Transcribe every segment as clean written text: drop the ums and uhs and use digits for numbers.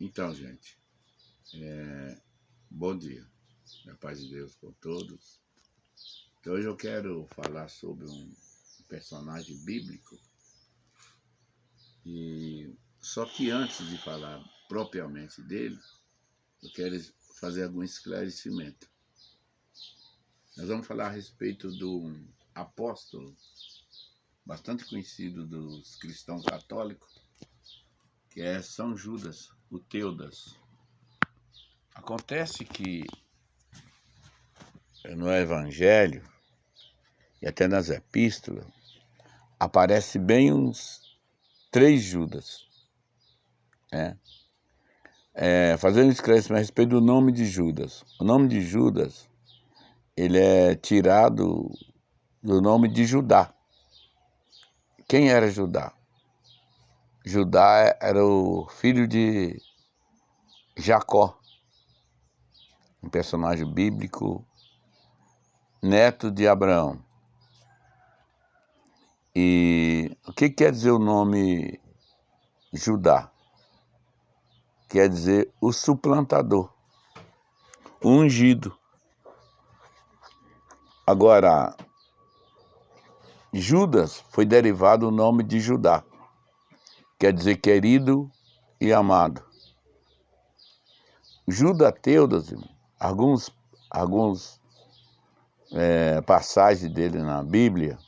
Então, gente, bom dia. A paz de Deus por todos. Então, hoje eu quero falar sobre um personagem bíblico. Só que antes de falar propriamente dele, eu quero fazer algum esclarecimento. Nós vamos falar a respeito de um apóstolo bastante conhecido dos cristãos católicos, que é São Judas, o Teudas. Acontece que no Evangelho e até nas epístolas aparece bem uns 3 Judas, né? Fazendo esclarecimento a respeito do nome de Judas. O nome de Judas, ele é tirado do nome de Judá. Quem era Judá? Judá era o filho de Jacó, um personagem bíblico, neto de Abraão. E o que quer dizer o nome Judá? Quer dizer o suplantador, o ungido. Agora, Judas foi derivado do nome de Judá, quer dizer querido e amado. Judas Teudas, alguns passagens dele na Bíblia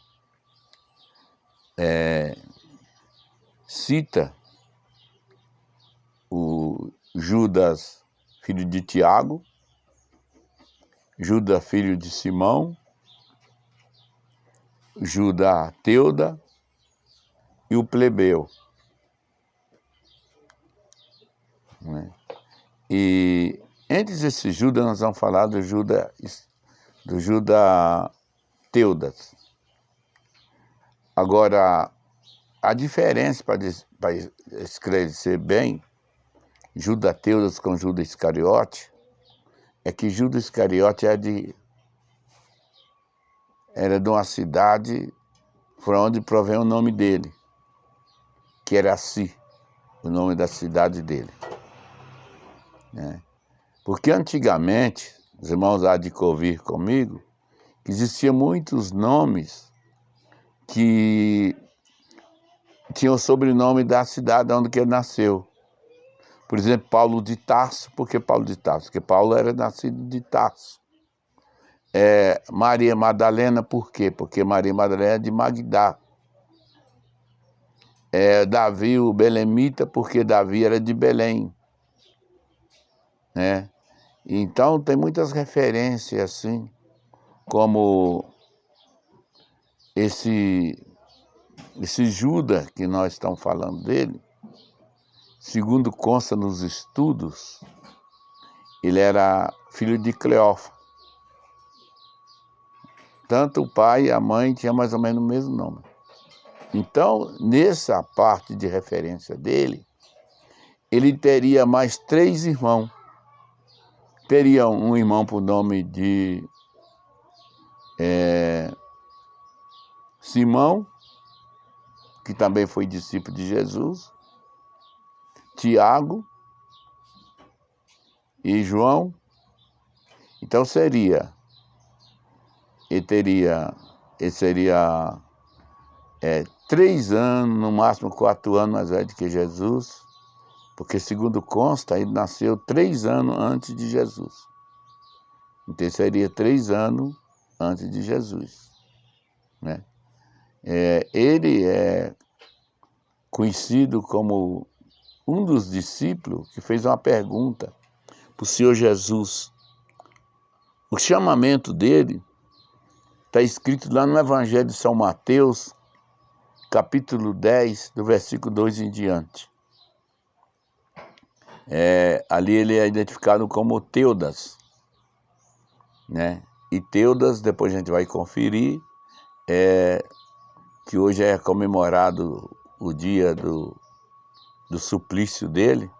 cita o Judas, filho de Tiago, Judas, filho de Simão, Judas Teuda e o plebeu. Né? E entre esses Judas nós vamos falar do Judas Teudas. Agora, a diferença para esclarecer bem Judas Teudas com Judas Iscariote é que Judas Iscariote era de uma cidade por onde provém o nome dele, que era Assi, o nome da cidade dele. Né? Porque antigamente, os irmãos há de ouvir comigo, que existiam muitos nomes que tinham o sobrenome da cidade onde ele nasceu. Por exemplo, Paulo de Tarso. Por que Paulo de Tarso? Porque Paulo era nascido de Tarso. Maria Madalena, por quê? Porque Maria Madalena é de Magdá. Davi, o belemita, porque Davi era de Belém. Né? Então, tem muitas referências, assim, como esse Judas que nós estamos falando dele, segundo consta nos estudos, ele era filho de Cleófas. Tanto o pai e a mãe tinham mais ou menos o mesmo nome. Então, nessa parte de referência dele, ele teria mais 3 irmãos. Teria um irmão por nome de Simão, que também foi discípulo de Jesus, Tiago e João. Então ele seria 3 anos, no máximo 4 anos mais velho do que Jesus, porque segundo consta, ele nasceu 3 anos antes de Jesus. Então seria 3 anos antes de Jesus. Né? Ele é conhecido como um dos discípulos que fez uma pergunta para o Senhor Jesus. O chamamento dele está escrito lá no Evangelho de São Mateus, capítulo 10, do versículo 2 em diante. Ali ele é identificado como Teudas, né? E Teudas, depois a gente vai conferir, que hoje é comemorado o dia do suplício dele,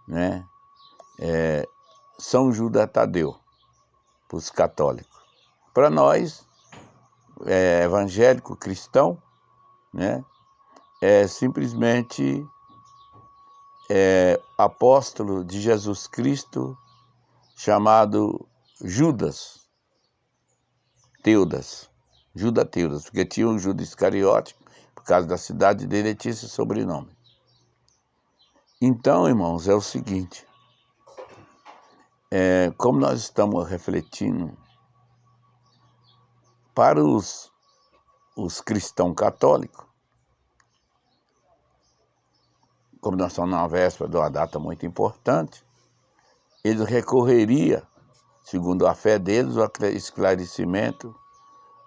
né? São Judas Tadeu, para os católicos. Para nós, evangélico cristão, né? É simplesmente apóstolo de Jesus Cristo, chamado Judas Teudas, porque tinha um Judas Iscariote, por causa da cidade dele, ele tinha esse sobrenome. Então, irmãos, é o seguinte, como nós estamos refletindo para os cristãos católicos, como nós estamos na véspera de uma data muito importante, eles recorreriam, segundo a fé deles, ao esclarecimento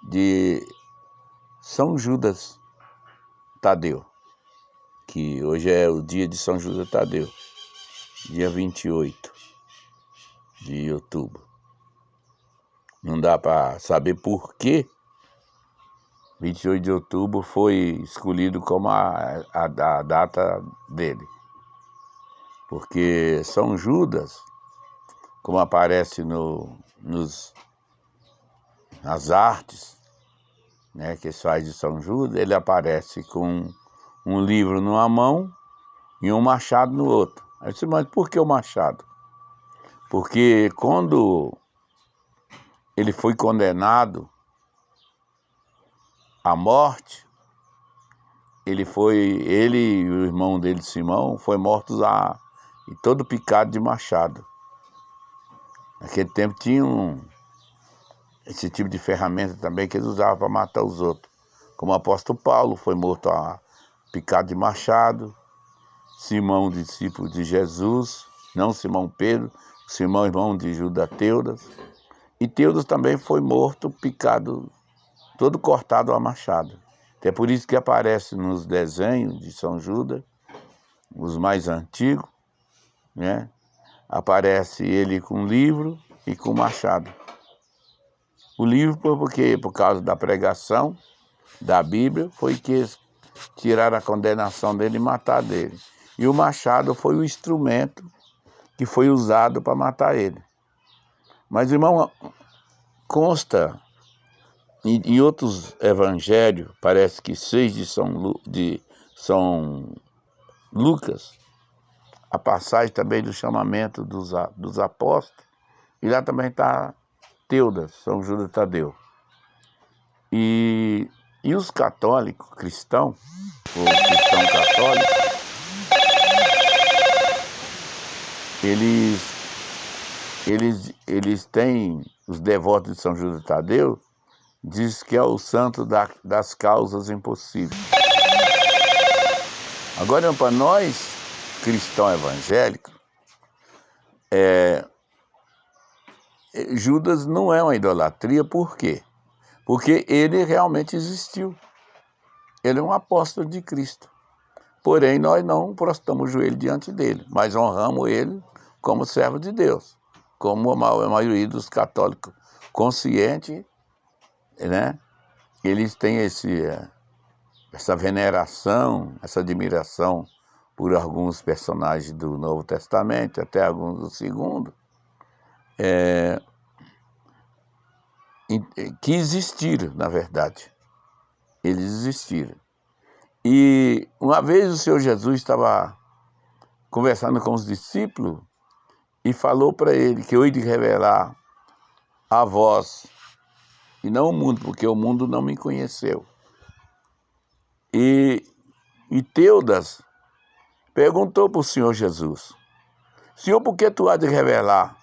de São Judas Tadeu, que hoje é o dia de São Judas Tadeu, dia 28 de outubro. Não dá para saber por que 28 de outubro foi escolhido como a data dele. Porque São Judas, como aparece nas artes, né, que se faz de São Judas, ele aparece com um livro numa mão e um machado no outro. Aí você, mas por que o machado? Porque quando ele foi condenado à morte, ele e o irmão dele, Simão, foi mortos e todo picado de machado. Naquele tempo tinha esse tipo de ferramenta também que eles usavam para matar os outros. Como o apóstolo Paulo foi morto picado de machado, Simão, discípulo de Jesus, não Simão Pedro, Simão, irmão de Judas Teudas, e Teudas também foi morto, picado, todo cortado a machado. É por isso que aparece nos desenhos de São Judas, os mais antigos, né? Aparece ele com livro e com machado. O livro por causa da pregação da Bíblia, foi que tiraram a condenação dele e mataram dele. E o machado foi o instrumento que foi usado para matar ele. Mas, irmão, consta em outros evangelhos, parece que 6 de São Lucas, a passagem também do chamamento dos apóstolos, e lá também está Teudas, São Judas Tadeu. E os católicos, cristãos, ou cristão católico, eles têm, os devotos de São Judas Tadeu, diz que é o santo das causas impossíveis. Agora, para nós, cristãos evangélicos, Judas não é uma idolatria, por quê? Porque ele realmente existiu. Ele é um apóstolo de Cristo. Porém, nós não prostramos o joelho diante dele, mas honramos ele como servo de Deus, como a maioria dos católicos conscientes, né? Eles têm essa veneração, essa admiração por alguns personagens do Novo Testamento, até alguns do Segundo, que existiram, na verdade. Eles existiram. E uma vez o Senhor Jesus estava conversando com os discípulos e falou para ele que eu ia revelar a vós, e não o mundo, porque o mundo não me conheceu. E Teudas perguntou para o Senhor Jesus: Senhor, por que tu há de revelar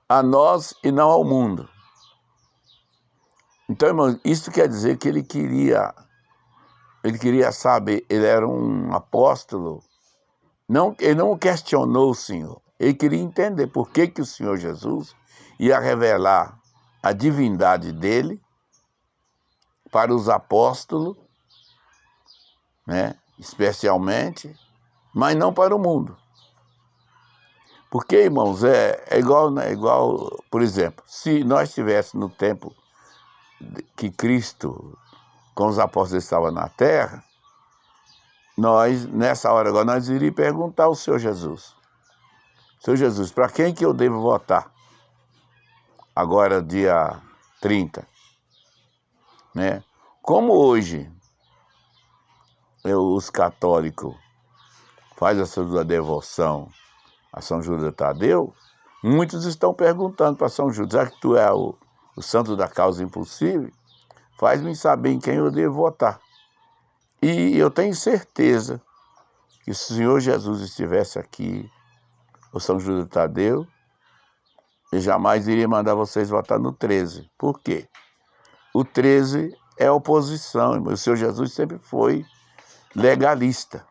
a nós e não ao mundo? Então, irmão, isso quer dizer que ele queria saber, ele era um apóstolo, ele não questionou o Senhor, ele queria entender por que o Senhor Jesus ia revelar a divindade dele para os apóstolos, né, especialmente, mas não para o mundo. Porque, irmãos, é igual, por exemplo, se nós estivéssemos no tempo que Cristo, com os apóstolos, estava na terra, nós, nessa hora agora, nós iríamos perguntar ao Senhor Jesus: Senhor Jesus, para quem que eu devo votar? Agora, dia 30, né? Como hoje os católicos faz a sua devoção a São Judas Tadeu, muitos estão perguntando para São Judas: já que tu é o santo da causa impossível, faz-me saber em quem eu devo votar. E eu tenho certeza que se o Senhor Jesus estivesse aqui, o São Judas Tadeu, ele jamais iria mandar vocês votar no 13. Por quê? O 13 é oposição, irmão. O Senhor Jesus sempre foi legalista.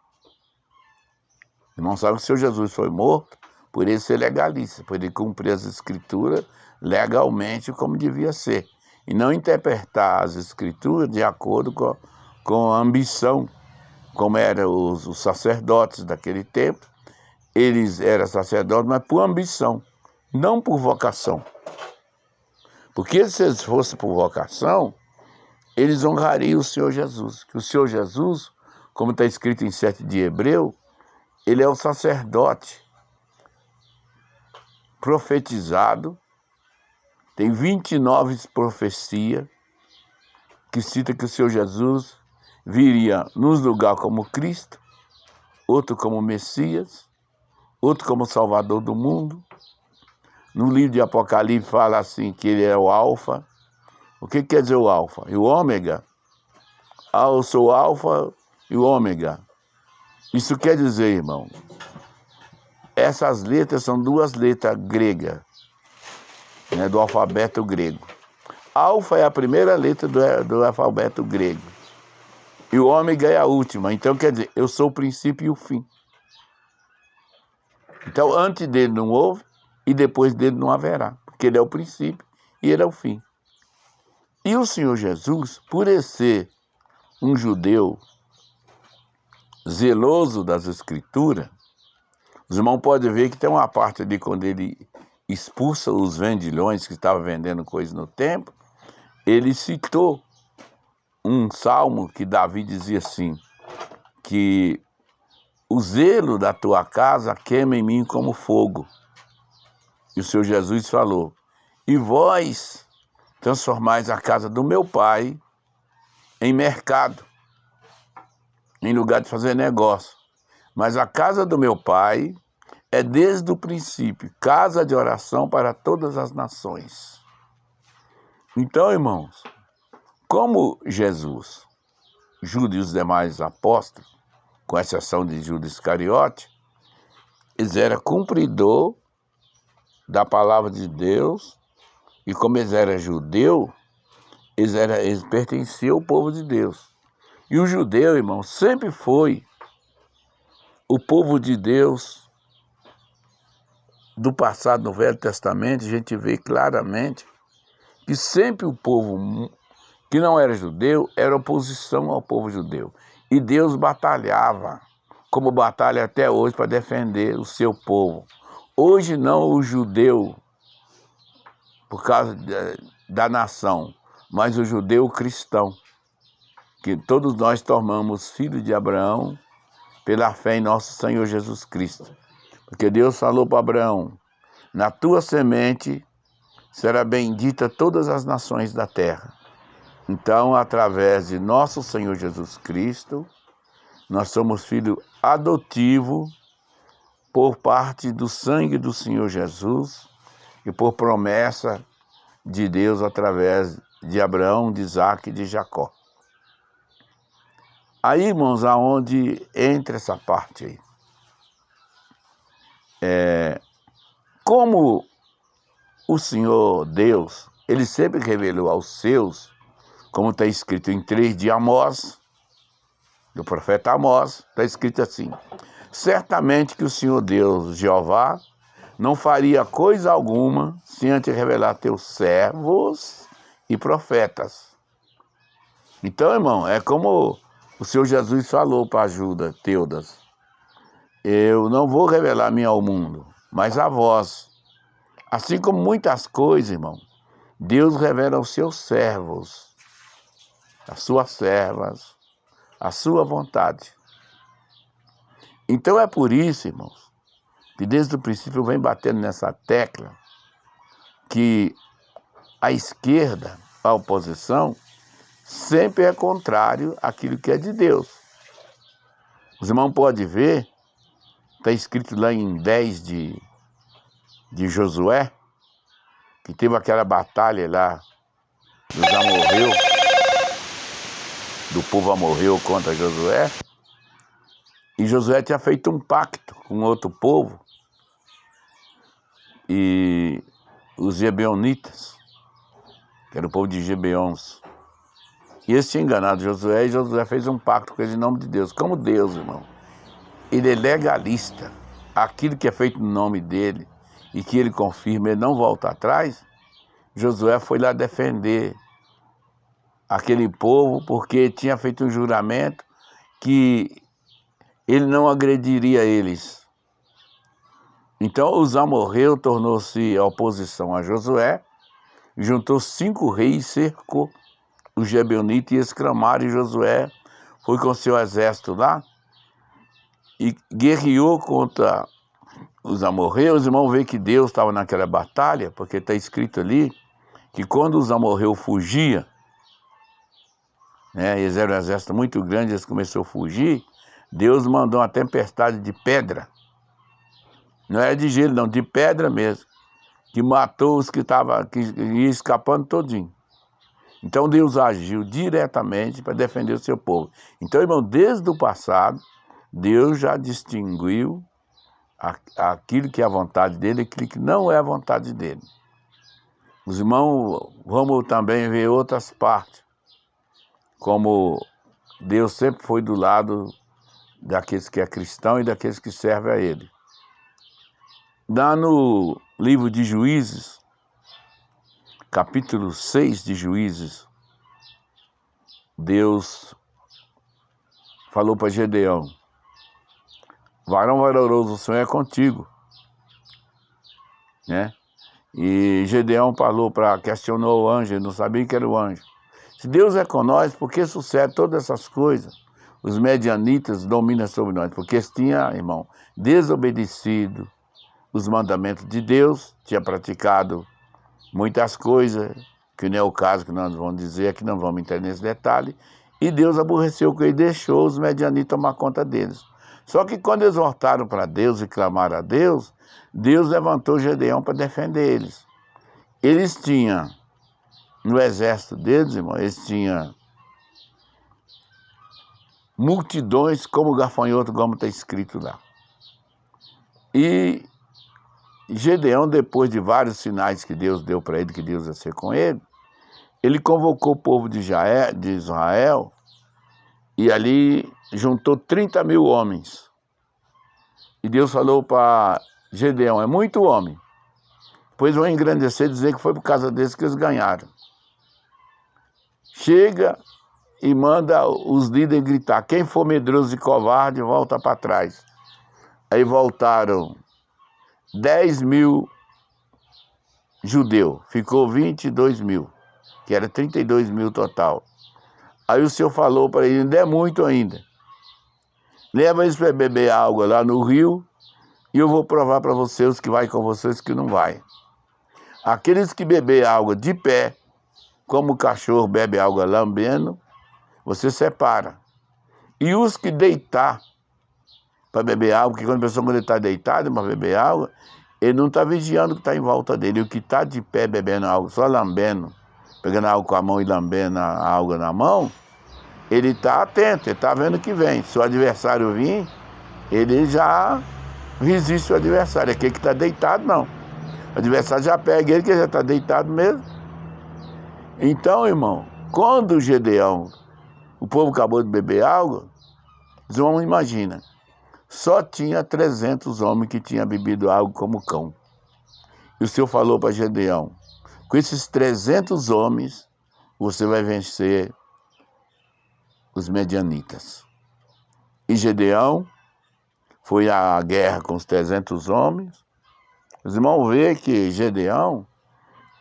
Irmão, sabe que o Senhor Jesus foi morto por ele ser legalista, por ele cumprir as escrituras legalmente como devia ser. E não interpretar as escrituras de acordo com a ambição, como eram os sacerdotes daquele tempo. Eles eram sacerdotes, mas por ambição, não por vocação. Porque se eles fossem por vocação, eles honrariam o Senhor Jesus. Que o Senhor Jesus, como está escrito em 7 de Hebreu, ele é o sacerdote profetizado. Tem 29 profecias que cita que o Senhor Jesus viria nos lugar como Cristo, outro como Messias, outro como Salvador do mundo. No livro de Apocalipse fala assim que ele é o Alfa. O que quer dizer o Alfa? E o Ômega? Eu sou o Alfa e o Ômega. Isso quer dizer, irmão, essas letras são 2 letras gregas, né, do alfabeto grego. Alfa é a primeira letra do alfabeto grego. E o Ômega é a última. Então quer dizer, eu sou o princípio e o fim. Então antes dele não houve e depois dele não haverá. Porque ele é o princípio e ele é o fim. E o Senhor Jesus, por ele ser um judeu zeloso das escrituras, os irmãos podem ver que tem uma parte ali quando ele expulsa os vendilhões que estavam vendendo coisas no templo, ele citou um salmo que Davi dizia assim, que o zelo da tua casa queima em mim como fogo. E o Senhor Jesus falou: e vós transformais a casa do meu pai em mercado, em lugar de fazer negócio. Mas a casa do meu pai é desde o princípio casa de oração para todas as nações. Então, irmãos, como Jesus, Judas e os demais apóstolos, com exceção de Judas Iscariote, eles eram cumpridor da palavra de Deus, e como eles eram judeus, eles pertenciam ao povo de Deus. E o judeu, irmão, sempre foi o povo de Deus do passado, no Velho Testamento. A gente vê claramente que sempre o povo que não era judeu era oposição ao povo judeu. E Deus batalhava, como batalha até hoje, para defender o seu povo. Hoje não o judeu, por causa da nação, mas o judeu cristão, que todos nós tomamos filhos de Abraão pela fé em nosso Senhor Jesus Cristo. Porque Deus falou para Abraão: na tua semente será bendita todas as nações da terra. Então, através de nosso Senhor Jesus Cristo, nós somos filhos adotivos por parte do sangue do Senhor Jesus e por promessa de Deus através de Abraão, de Isaque e de Jacó. Aí, irmãos, aonde entra essa parte aí? Como o Senhor Deus, ele sempre revelou aos seus, como está escrito em 3 de Amós, do profeta Amós, está escrito assim: certamente que o Senhor Deus, Jeová, não faria coisa alguma sem antes revelar teus servos e profetas. Então, irmão, é como o Senhor Jesus falou para Judas, Teudas: eu não vou revelar-me ao mundo, mas a vós. Assim como muitas coisas, irmão, Deus revela aos seus servos, às suas servas, a sua vontade. Então é por isso, irmãos, que desde o princípio eu venho batendo nessa tecla que a esquerda, a oposição, sempre é contrário àquilo que é de Deus. Os irmãos podem ver está escrito lá em 10 de Josué, que teve aquela batalha lá dos amorreus, do povo amorreu contra Josué, e Josué tinha feito um pacto com outro povo, e os Gibeonitas, que era o povo de Gibeons, e eles tinham enganado Josué, e Josué fez um pacto com eles em nome de Deus. Como Deus, irmão, ele é legalista, aquilo que é feito no nome dele, e que ele confirma, ele não volta atrás. Josué foi lá defender aquele povo, porque tinha feito um juramento que ele não agrediria eles. Então os amorreus tornou-se oposição a Josué, juntou 5 reis, cercou os Gibeonitas e exclamaram, e Josué foi com seu exército lá e guerreou contra os amorreus. Os irmãos veem que Deus estava naquela batalha, porque está escrito ali que quando os amorreus fugiam, né, eles eram um exército muito grande, eles começaram a fugir, Deus mandou uma tempestade de pedra, não era de gelo não, de pedra mesmo, que matou os que iam escapando todinho. Então Deus agiu diretamente para defender o seu povo. Então, irmão, desde o passado, Deus já distinguiu aquilo que é a vontade dele e aquilo que não é a vontade dele. Os irmãos, vamos também ver outras partes, como Deus sempre foi do lado daqueles que é cristão e daqueles que servem a ele. Lá no livro de Juízes, capítulo 6 de Juízes, Deus falou para Gedeão, varão valoroso, o Senhor é contigo, né? E Gedeão questionou o anjo, ele não sabia que era o anjo. Se Deus é com nós, por que sucede todas essas coisas? Os medianitas dominam sobre nós, porque eles tinham, irmão, desobedecido os mandamentos de Deus, tinha praticado muitas coisas, que não é o caso que nós vamos dizer, aqui não vamos entrar nesse detalhe, e Deus aborreceu com ele e deixou os medianitas tomar conta deles. Só que quando eles voltaram para Deus e clamaram a Deus, Deus levantou Gedeão para defender eles. Eles tinham, no exército deles, irmão, eles tinham multidões como gafanhoto, como está escrito lá. E Gedeão, depois de vários sinais que Deus deu para ele, que Deus ia ser com ele, ele convocou o povo de Israel e ali juntou 30 mil homens. E Deus falou para Gedeão, é muito homem, pois vão engrandecer e dizer que foi por causa deles que eles ganharam. Chega e manda os líderes gritar, quem for medroso e covarde, volta para trás. Aí voltaram 10 mil judeus, ficou 22 mil, que era 32 mil total. Aí o Senhor falou para ele, ainda é muito ainda. Leva eles para beber água lá no rio, e eu vou provar para vocês que vai com vocês que não vai. Aqueles que beber água de pé, como o cachorro bebe água lambendo, você separa. E os que deitar para beber água, porque quando a pessoa está deitada para beber água, ele não está vigiando o que está em volta dele. E o que está de pé bebendo água, só lambendo, pegando água com a mão e lambendo a água na mão, ele está atento, ele está vendo que vem. Se o adversário vir, ele já resiste o adversário. Aquele que está deitado, não. O adversário já pega ele, que já está deitado mesmo. Então, irmão, quando o Gedeão, o povo acabou de beber água, vocês vão imaginar, só tinha 300 homens que tinham bebido água como cão. E o Senhor falou para Gedeão, com esses 300 homens, você vai vencer os medianitas. E Gedeão foi à guerra com os 300 homens. Os irmãos veem que Gedeão,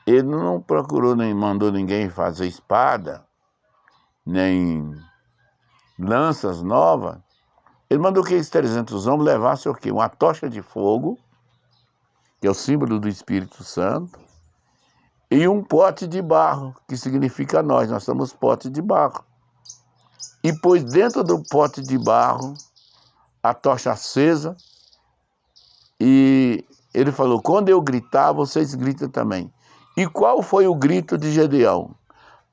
ele não procurou nem mandou ninguém fazer espada, nem lanças novas. Ele mandou que esses 300 homens levassem o quê? Uma tocha de fogo, que é o símbolo do Espírito Santo, e um pote de barro, que significa nós somos pote de barro. E pôs dentro do pote de barro a tocha acesa E ele falou, quando eu gritar, vocês gritam também. E qual foi o grito de Gedeão?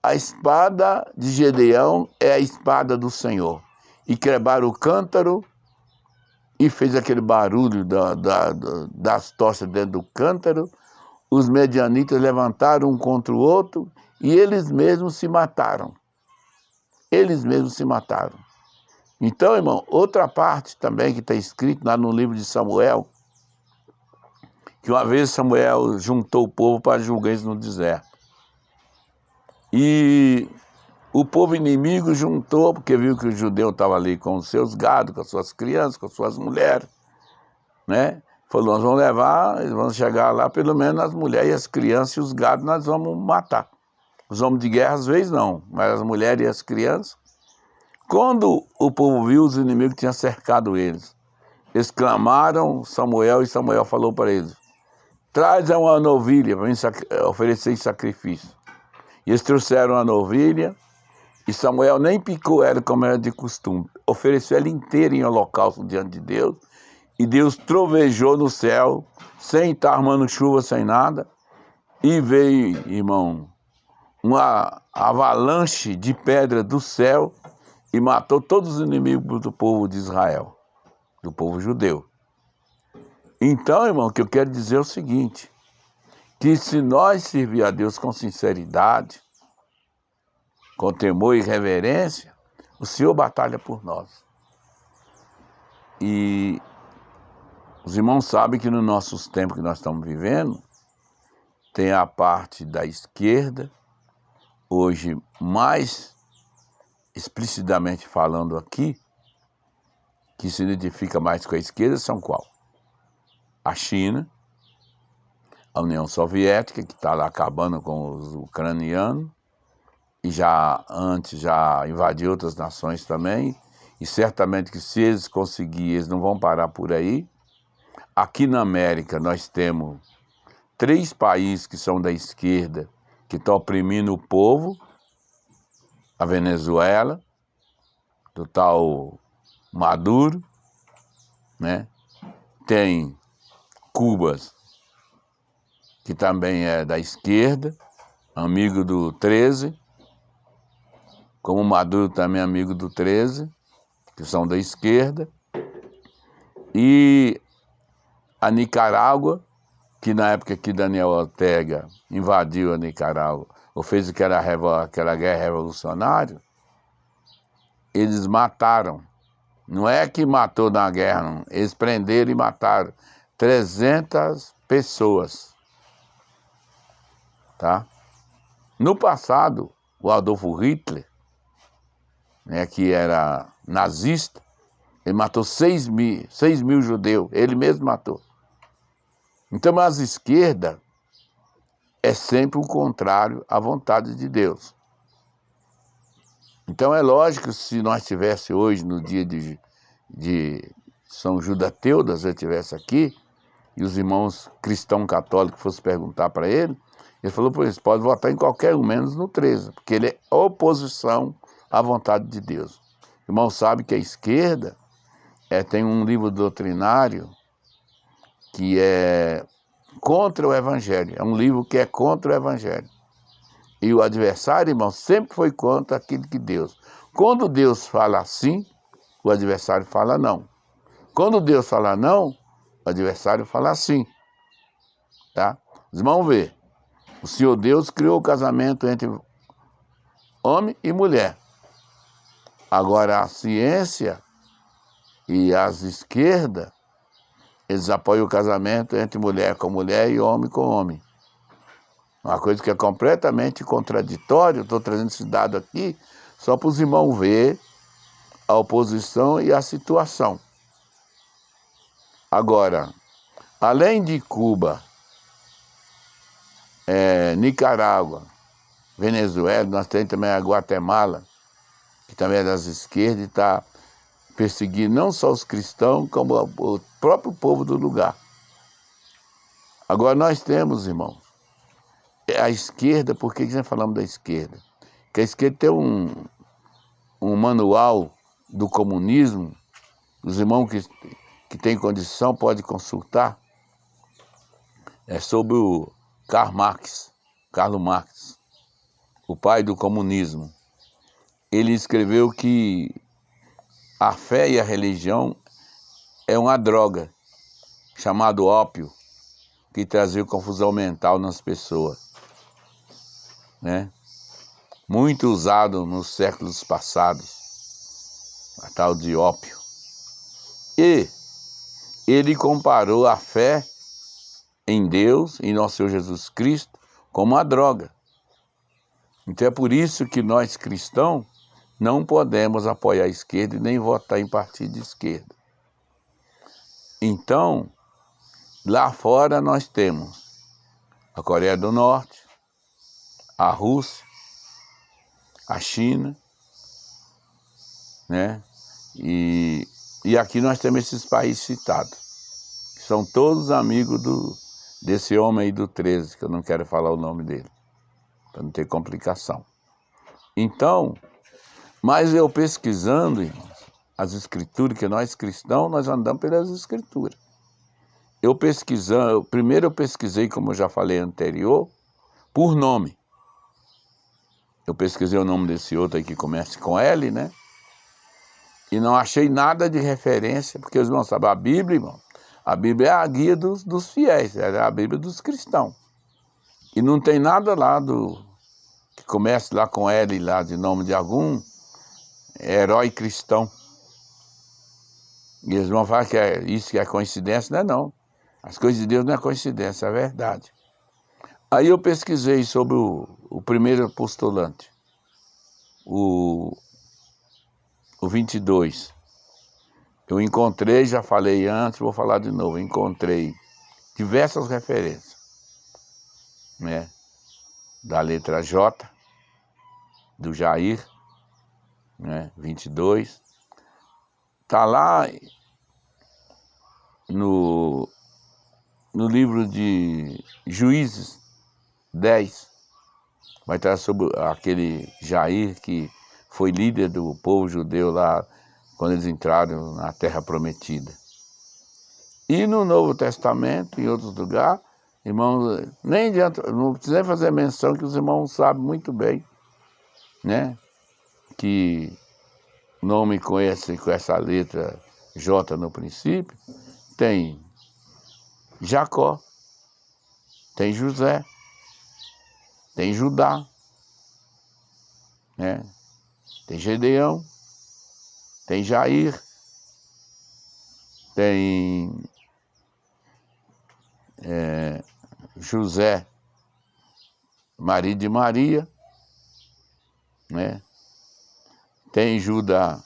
A espada de Gedeão é a espada do Senhor. E quebraram o cântaro e fez aquele barulho das tochas dentro do cântaro. Os medianitas levantaram um contra o outro e eles mesmos se mataram. Eles mesmos se mataram. Então, irmão, outra parte também que está escrito lá no livro de Samuel, que uma vez Samuel juntou o povo para julgar eles no deserto. E o povo inimigo juntou, porque viu que o judeu estava ali com os seus gados, com as suas crianças, com as suas mulheres, né? Falou, nós vamos levar, eles vão chegar lá, pelo menos as mulheres, as crianças e os gados nós vamos matar. Os homens de guerra às vezes não, mas as mulheres e as crianças. Quando o povo viu, os inimigos tinham cercado eles. Eles clamaram Samuel e Samuel falou para eles, traz uma novilha para mim oferecer em sacrifício. E eles trouxeram a novilha e Samuel nem picou ela como era de costume. Ofereceu ela inteira em holocausto diante de Deus. E Deus trovejou no céu, sem estar armando chuva, sem nada. E veio, irmão, uma avalanche de pedra do céu e matou todos os inimigos do povo de Israel, do povo judeu. Então, irmão, o que eu quero dizer é o seguinte, que se nós servir a Deus com sinceridade, com temor e reverência, o Senhor batalha por nós. E os irmãos sabem que nos nossos tempos que nós estamos vivendo, tem a parte da esquerda, hoje mais explicitamente falando aqui, que se identifica mais com a esquerda, são qual? A China, a União Soviética, que está lá acabando com os ucranianos, e já antes já invadiu outras nações também, e certamente que se eles conseguirem, eles não vão parar por aí. Aqui na América nós temos 3 países que são da esquerda, que estão oprimindo o povo, a Venezuela, do tal Maduro, né? Tem Cuba, que também é da esquerda, amigo do 13, como Maduro também é amigo do 13, que são da esquerda, e a Nicarágua, que na época que Daniel Ortega invadiu a Nicarágua, ou fez aquela guerra revolucionária, eles mataram. Não é que matou na guerra, não. Eles prenderam e mataram 300 pessoas. Tá? No passado, o Adolfo Hitler, né, que era nazista, ele matou 6 mil judeus, ele mesmo matou. Então, as esquerdas é sempre o contrário à vontade de Deus. Então, é lógico, se nós estivéssemos hoje, no dia de São Judas Teudas, eu estivesse aqui, e os irmãos cristãos católicos fossem perguntar para ele falou, pois, pode votar em qualquer um, menos no 13, porque ele é oposição à vontade de Deus. O irmão sabe que a esquerda tem um livro doutrinário que é contra o Evangelho. É um livro que é contra o Evangelho. E o adversário, irmão, sempre foi contra aquilo que Deus. Quando Deus fala sim, o adversário fala não. Quando Deus fala não, o adversário fala sim. Tá? Os irmãos vê. O Senhor Deus criou o casamento entre homem e mulher. Agora a ciência e as esquerdas, eles apoiam o casamento entre mulher com mulher e homem com homem. Uma coisa que é completamente contraditória. Estou trazendo esse dado aqui só para os irmãos ver a oposição e a situação. Agora, além de Cuba, Nicarágua, Venezuela, nós temos também a Guatemala, que também é das esquerdas e está perseguindo não só os cristãos, como o próprio povo do lugar. Agora nós temos, irmãos, a esquerda. Por que nós falamos da esquerda? Porque a esquerda tem um manual do comunismo. Os irmãos que tem condição pode consultar, é sobre o Karl Marx, o pai do comunismo. Ele escreveu que a fé e a religião é uma droga, chamado ópio, que trazia confusão mental nas pessoas, né? Muito usado nos séculos passados, a tal de ópio. E ele comparou a fé em Deus, em nosso Senhor Jesus Cristo, como uma droga. Então é por isso que nós cristãos não podemos apoiar a esquerda e nem votar em partido de esquerda. Então, lá fora nós temos a Coreia do Norte, a Rússia, a China, né? E aqui nós temos esses países citados, que são todos amigos desse homem aí do 13, que eu não quero falar o nome dele, para não ter complicação. Então, mas eu pesquisando, irmãos, as escrituras, que nós cristãos, nós andamos pelas escrituras. Primeiro eu pesquisei, como eu já falei anterior, por nome. Eu pesquisei o nome desse outro aí que começa com L, né? E não achei nada de referência, porque os irmãos sabem, a Bíblia, irmão, a Bíblia é a guia dos fiéis, é a Bíblia dos cristãos. E não tem nada lá que comece lá com L, lá de nome de algum herói cristão. E eles vão falar que isso que é coincidência, não é não. As coisas de Deus não é coincidência, é verdade. Aí eu pesquisei sobre o primeiro postulante, o 22. Eu encontrei, já falei antes, vou falar de novo, encontrei diversas referências, né? Da letra J, do Jair, né? 22. Está lá no livro de Juízes 10, vai estar sobre aquele Jair que foi líder do povo judeu lá, quando eles entraram na Terra Prometida. E no Novo Testamento, em outros lugares, irmãos, nem adianta, não precisa fazer menção, que os irmãos sabem muito bem, né? Que nome com essa letra J no princípio, tem Jacó, tem José, tem Judá, né? Tem Gedeão, tem Jair, tem José, marido de Maria, né? Tem Judá,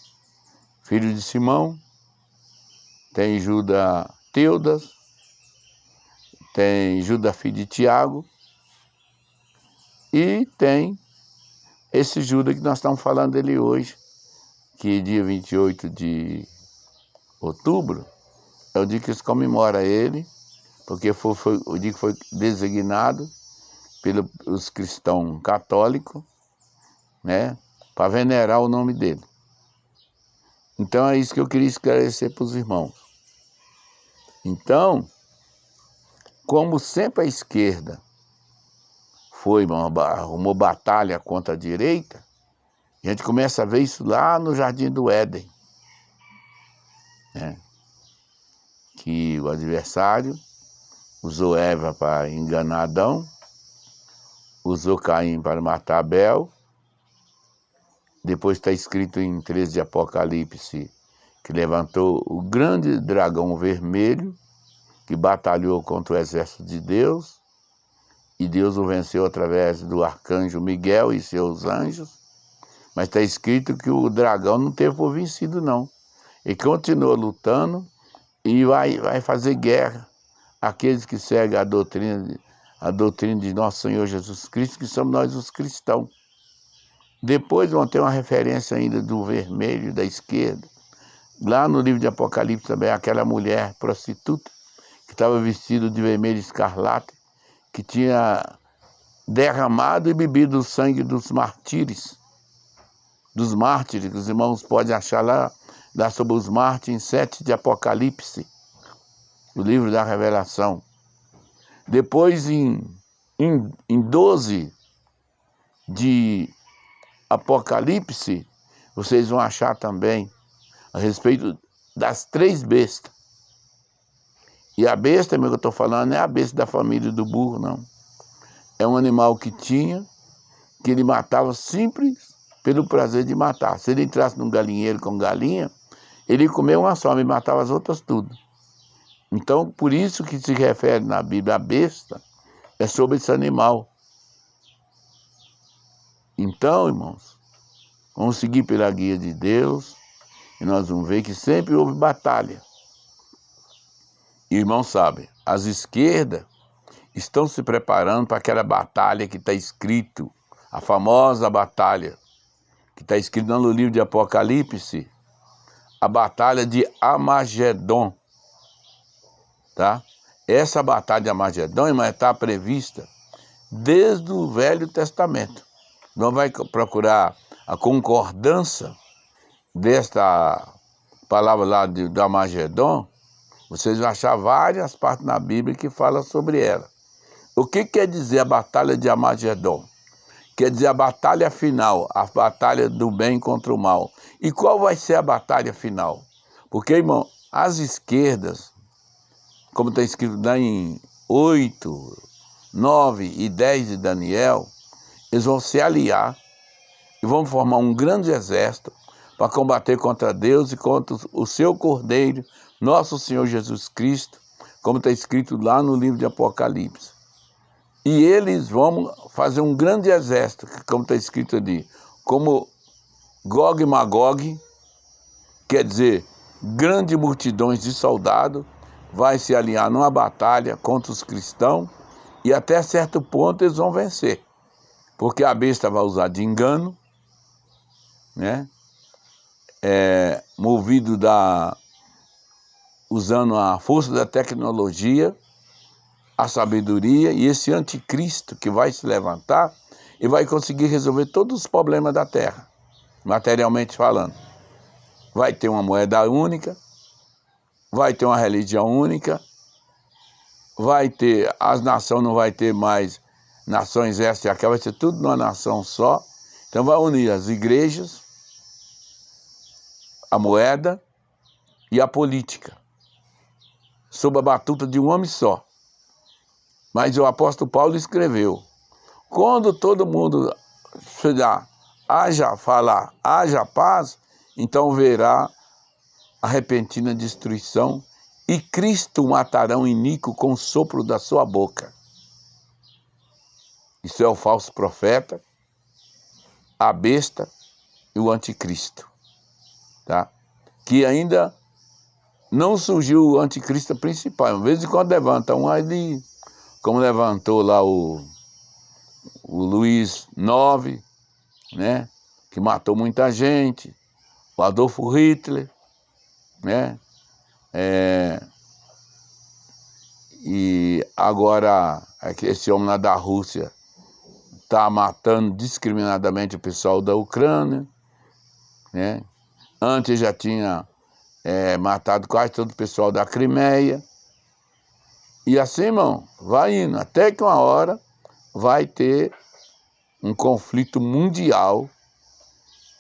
filho de Simão, tem Judá Teudas, tem Judá, filho de Tiago, e tem esse Judas que nós estamos falando dele hoje, que dia 28 de outubro é o dia que se comemora ele, porque foi o dia que foi designado pelos cristãos católicos, né, para venerar o nome dele. Então é isso que eu queria esclarecer para os irmãos. Então, como sempre a esquerda foi uma batalha contra a direita, a gente começa a ver isso lá no Jardim do Éden, né? Que o adversário usou Eva para enganar Adão, usou Caim para matar Abel. Depois está escrito em 13 de Apocalipse que levantou o grande dragão vermelho, que batalhou contra o exército de Deus, e Deus o venceu através do arcanjo Miguel e seus anjos. Mas está escrito que o dragão não teve por vencido, não. Ele continua lutando e vai fazer guerra àqueles que seguem a doutrina de nosso Senhor Jesus Cristo, que somos nós os cristãos. Depois vão ter uma referência ainda do vermelho da esquerda. Lá no livro de Apocalipse também, aquela mulher prostituta, que estava vestida de vermelho escarlate, que tinha derramado e bebido o sangue dos mártires, que os irmãos podem achar lá dá sobre os mártires, 7 de Apocalipse, o livro da Revelação. Depois, em 12 de Apocalipse, vocês vão achar também a respeito das 3 bestas. E a besta, meu, que eu estou falando, não é a besta da família do burro, não. É um animal que ele matava simples pelo prazer de matar. Se ele entrasse num galinheiro com galinha, ele comia uma só e matava as outras tudo. Então, por isso que se refere na Bíblia a besta, é sobre esse animal. Então, irmãos, vamos seguir pela guia de Deus e nós vamos ver que sempre houve batalha. E, irmãos, sabem, as esquerdas estão se preparando para aquela batalha que está escrito, a famosa batalha, que está escrito no livro de Apocalipse, a batalha de Armagedon, tá? Essa batalha de Armagedon, irmão, está prevista desde o Velho Testamento. Não vai procurar a concordância desta palavra lá de Armagedon, vocês vão achar várias partes na Bíblia que falam sobre ela. O que quer dizer a batalha de Armagedon? Quer dizer a batalha final, a batalha do bem contra o mal. E qual vai ser a batalha final? Porque, irmão, as esquerdas, como está escrito lá em 8, 9 e 10 de Daniel, eles vão se aliar e vão formar um grande exército para combater contra Deus e contra o seu Cordeiro, nosso Senhor Jesus Cristo, como está escrito lá no livro de Apocalipse. E eles vão fazer um grande exército, como está escrito ali, como Gog e Magog, quer dizer, grandes multidões de soldados, vai se alinhar numa batalha contra os cristãos e até certo ponto eles vão vencer. Porque a besta vai usar de engano, né? Movido usando a força da tecnologia, a sabedoria, e esse anticristo que vai se levantar e vai conseguir resolver todos os problemas da terra, materialmente falando. Vai ter uma moeda única, vai ter uma religião única, vai ter, as nações não vai ter mais nações esta e aquela, vai ser tudo numa nação só. Então vai unir as igrejas, a moeda e a política, sob a batuta de um homem só. Mas o apóstolo Paulo escreveu, quando todo mundo haja paz, então verá a repentina destruição e Cristo matará o iníquo com o sopro da sua boca. Isso é o falso profeta, a besta e o anticristo, tá? Que ainda não surgiu o anticristo principal. De vez em quando levanta um ali, como levantou lá o Luís IX, né? Que matou muita gente, o Adolfo Hitler, né? E agora esse homem lá da Rússia está matando discriminadamente o pessoal da Ucrânia, né? Antes já tinha matado quase todo o pessoal da Crimeia. E assim, irmão, vai indo, até que uma hora vai ter um conflito mundial,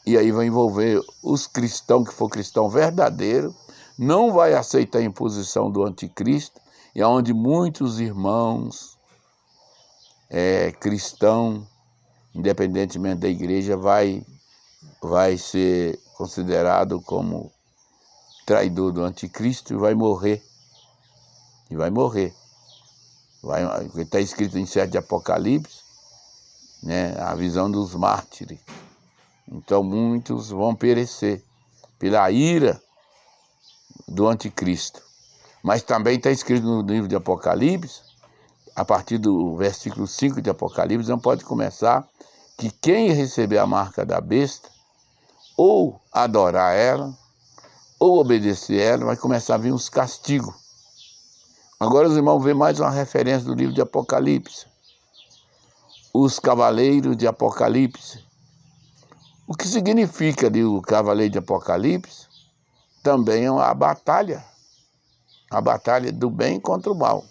e aí vai envolver os cristãos, que for cristão verdadeiro, não vai aceitar a imposição do anticristo, e é onde muitos irmãos cristãos, independentemente da igreja, vai ser considerado como traidor do anticristo e vai morrer. E vai morrer. Está escrito em 7 de Apocalipse, né, a visão dos mártires. Então muitos vão perecer pela ira do anticristo. Mas também está escrito no livro de Apocalipse, a partir do versículo 5 de Apocalipse, não pode começar, que quem receber a marca da besta, ou adorar ela, ou obedecer ela, vai começar a vir uns castigos. Agora os irmãos vê mais uma referência do livro de Apocalipse. Os cavaleiros de Apocalipse. O que significa ali o cavaleiro de Apocalipse? também é a batalha do bem contra o mal.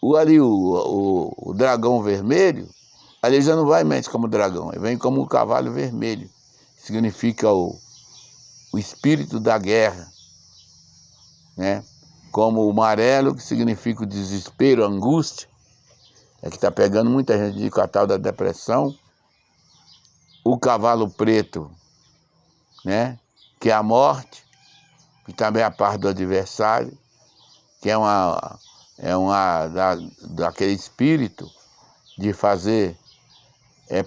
O dragão vermelho, ali já não vai mais como dragão, ele vem como um cavalo vermelho, significa o espírito da guerra, né? Como o amarelo, que significa o desespero, a angústia, é que está pegando muita gente com a tal da depressão. O cavalo preto, né? Que é a morte, que também é a parte do adversário, que daquele espírito de fazer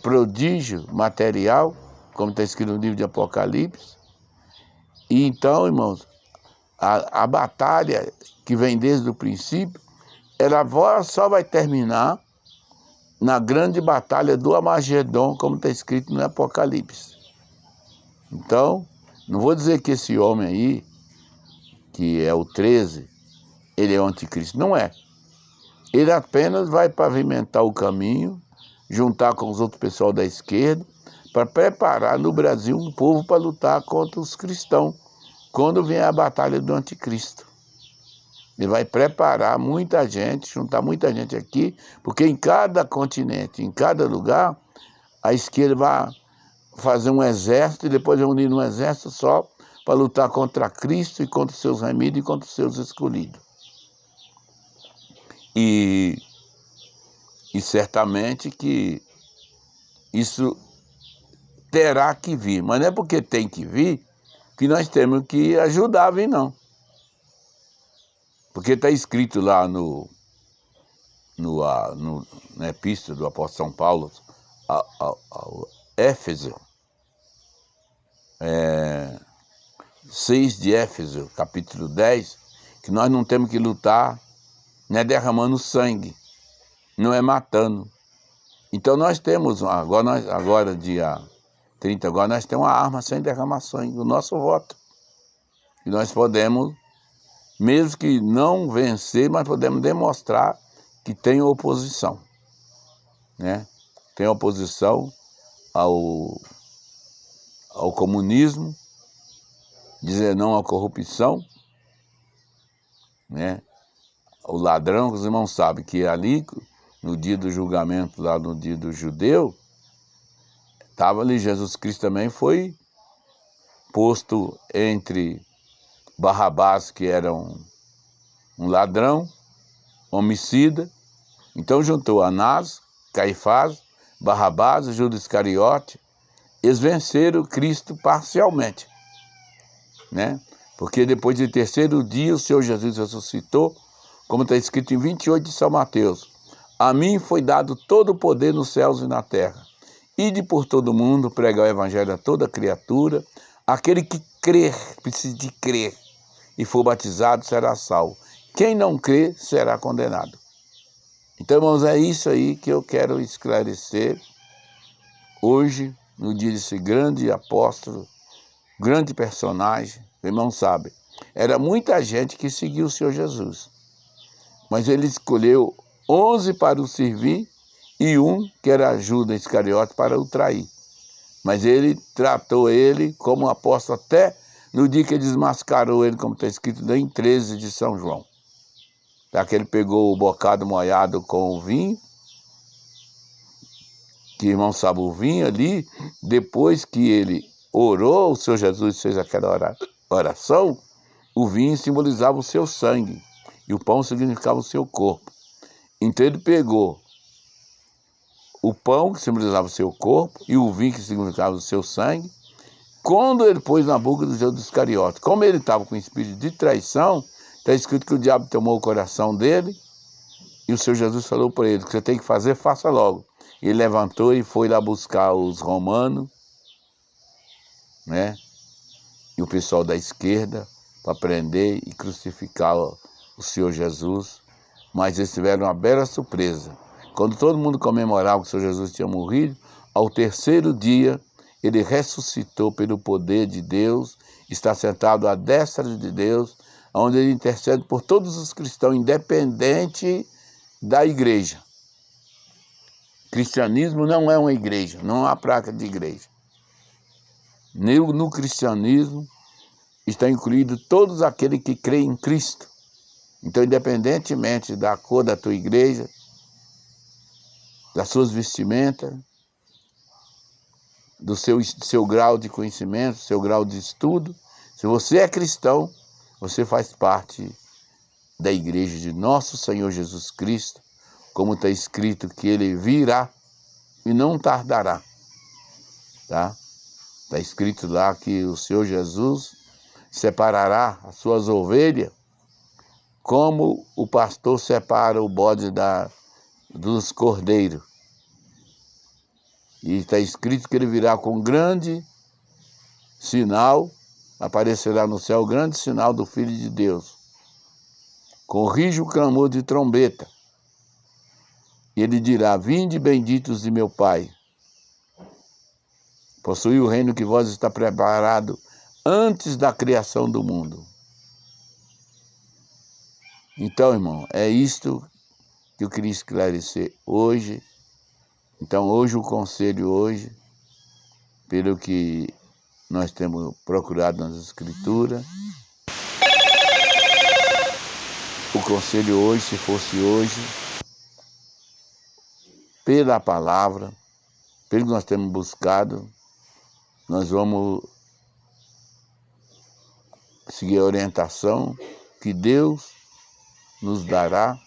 prodígio material, como está escrito no livro de Apocalipse. E então, irmãos, a batalha que vem desde o princípio, ela só vai terminar na grande batalha do Armagedon, como está escrito no Apocalipse. Então, não vou dizer que esse homem aí, que é o 13, ele é o anticristo. Não é. Ele apenas vai pavimentar o caminho, juntar com os outros pessoal da esquerda, para preparar no Brasil um povo para lutar contra os cristãos, quando vier a batalha do anticristo. Ele vai preparar muita gente, juntar muita gente aqui, porque em cada continente, em cada lugar, a esquerda vai fazer um exército e depois vai unir um exército só para lutar contra Cristo e contra os seus remidos e contra os seus escolhidos. E certamente que isso terá que vir, mas não é porque tem que vir que nós temos que ajudar a vir, não. Porque está escrito lá na epístola do apóstolo São Paulo ao Éfeso, 6 de Éfeso, capítulo 10, que nós não temos que lutar, não é derramando sangue, não é matando. Então nós temos, agora dia 30, agora nós temos uma arma sem derramar sangue, o nosso voto. E nós podemos, mesmo que não vencer, mas podemos demonstrar que tem oposição, né? Tem oposição ao comunismo, dizer não à corrupção, né? O ladrão, os irmãos sabem que ali, no dia do julgamento, lá no dia do judeu, estava ali, Jesus Cristo também foi posto entre Barrabás, que era um ladrão, homicida. Então juntou Anás, Caifás, Barrabás e Judas Iscariote. Eles venceram Cristo parcialmente, né? Porque depois do terceiro dia o Senhor Jesus ressuscitou, como está escrito em 28 de São Mateus. A mim foi dado todo o poder nos céus e na terra. Ide por todo mundo, pregar o evangelho a toda criatura. Aquele que crer, precisa de crer, e for batizado será salvo. Quem não crer será condenado. Então, irmãos, é isso aí que eu quero esclarecer hoje, no dia desse grande apóstolo, grande personagem. O irmão sabe, era muita gente que seguiu o Senhor Jesus, mas ele escolheu 11 para o servir e um, que era Judas Iscariote, para o trair. Mas ele tratou ele como apóstolo até no dia que ele desmascarou ele, como está escrito em 13 de São João. Tá, que ele pegou o bocado molhado com o vinho, que irmão sabe, o vinho ali, depois que ele orou, o Senhor Jesus fez aquela oração, o vinho simbolizava o seu sangue e o pão significava o seu corpo. Então ele pegou o pão, que simbolizava o seu corpo, e o vinho, que significava o seu sangue, quando ele pôs na boca do Judas Iscariote. Como ele estava com espírito de traição, está escrito que o diabo tomou o coração dele, e o Senhor Jesus falou para ele, que você tem que fazer, faça logo. Ele levantou e foi lá buscar os romanos, né? E o pessoal da esquerda, para prender e crucificar o Senhor Jesus. Mas eles tiveram uma bela surpresa. Quando todo mundo comemorava que o Senhor Jesus tinha morrido, ao terceiro dia, ele ressuscitou pelo poder de Deus, está sentado à destra de Deus, onde ele intercede por todos os cristãos, independente da igreja. Cristianismo não é uma igreja, não há placa de igreja. No cristianismo, está incluído todos aqueles que creem em Cristo. Então, independentemente da cor da tua igreja, das suas vestimentas, do seu grau de conhecimento, seu grau de estudo, se você é cristão, você faz parte da igreja de nosso Senhor Jesus Cristo, como está escrito que ele virá e não tardará, tá? Está escrito lá que o Senhor Jesus separará as suas ovelhas como o pastor separa o bode dos cordeiros. E está escrito que ele virá com grande sinal, aparecerá no céu o grande sinal do Filho de Deus. Corrige o clamor de trombeta. E ele dirá: vinde benditos de meu Pai. Possui o reino que vós está preparado antes da criação do mundo. Então, irmão, é isto que eu queria esclarecer hoje. Então, hoje o conselho pelo que nós temos procurado nas Escrituras, o conselho hoje, se fosse hoje, pela palavra, pelo que nós temos buscado, nós vamos seguir a orientação que Deus nos dará,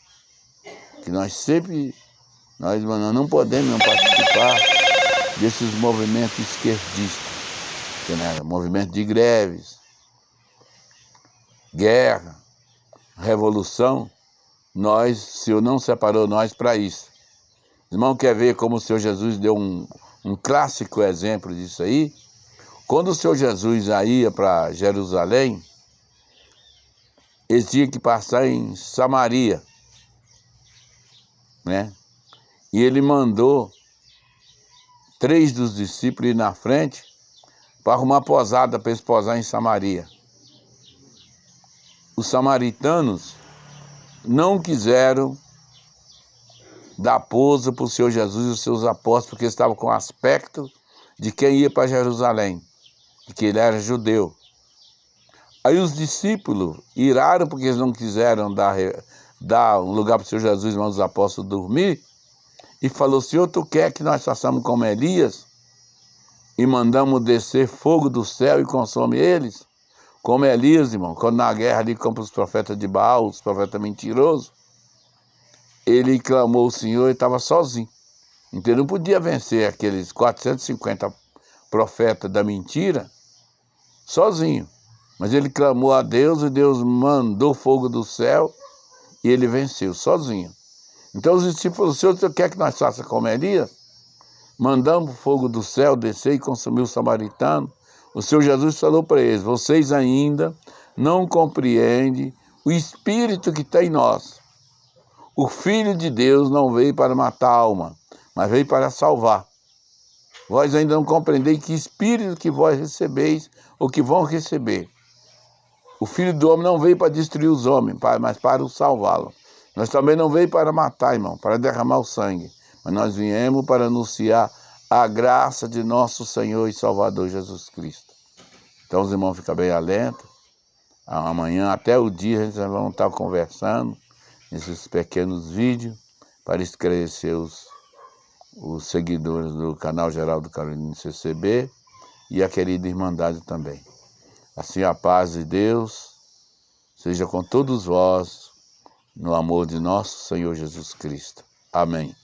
que nós não podemos não participar desses movimentos esquerdistas, né? Movimento de greves, guerra, revolução. O Senhor não separou nós para isso. Irmão, quer ver como o Senhor Jesus deu um clássico exemplo disso aí? Quando o Senhor Jesus ia para Jerusalém, eles tinham que passar em Samaria, né? E ele mandou 3 dos discípulos ir na frente para arrumar posada para eles posar em Samaria. Os samaritanos não quiseram dar pouso para o Senhor Jesus e os seus apóstolos, porque eles estavam com aspecto de quem ia para Jerusalém, de que ele era judeu. Aí os discípulos iraram porque eles não quiseram dar um lugar para o Senhor Jesus e os apóstolos dormir, e falou: Senhor, tu quer que nós façamos como Elias e mandamos descer fogo do céu e consome eles? Como Elias, irmão, quando na guerra ali contra os profetas de Baal, os profetas mentirosos, ele clamou ao Senhor e estava sozinho. Então ele não podia vencer aqueles 450 profetas da mentira sozinho. Mas ele clamou a Deus e Deus mandou fogo do céu e ele venceu sozinho. Então os discípulos falaram: Senhor, quer que nós façamos como Elias? Mandamos fogo do céu descer e consumir o samaritano. O Senhor Jesus falou para eles: vocês ainda não compreendem o Espírito que está em nós. O Filho de Deus não veio para matar a alma, mas veio para salvar. Vós ainda não compreendeis que Espírito que vós recebeis ou que vão receber. O Filho do Homem não veio para destruir os homens, mas para os salvá-los. Nós também não veio para matar, irmão, para derramar o sangue, mas nós viemos para anunciar a graça de nosso Senhor e Salvador Jesus Cristo. Então os irmãos ficam bem alentos. Amanhã, até o dia, a gente vai estar conversando nesses pequenos vídeos para esclarecer os seguidores do canal Geraldo Carolino CCB e a querida Irmandade também. Assim a paz de Deus seja com todos vós, no amor de nosso Senhor Jesus Cristo. Amém.